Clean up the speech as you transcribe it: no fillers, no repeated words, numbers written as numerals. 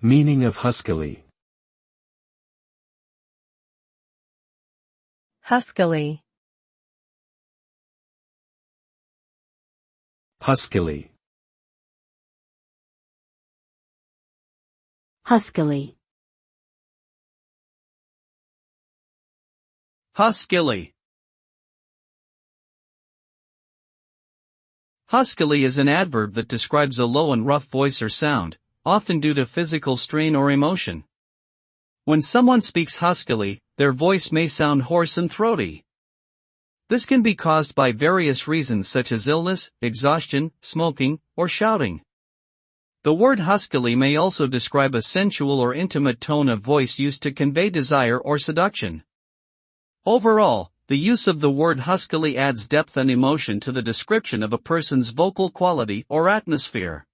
Meaning of huskily. Huskily. Huskily. Huskily. Huskily. Huskily is an adverb that describes a low and rough voice or sound, often due to physical strain or emotion. When someone speaks huskily, their voice may sound hoarse and throaty. This can be caused by various reasons such as illness, exhaustion, smoking, or shouting. The word huskily may also describe a sensual or intimate tone of voice used to convey desire or seduction. Overall, the use of the word huskily adds depth and emotion to the description of a person's vocal quality or atmosphere.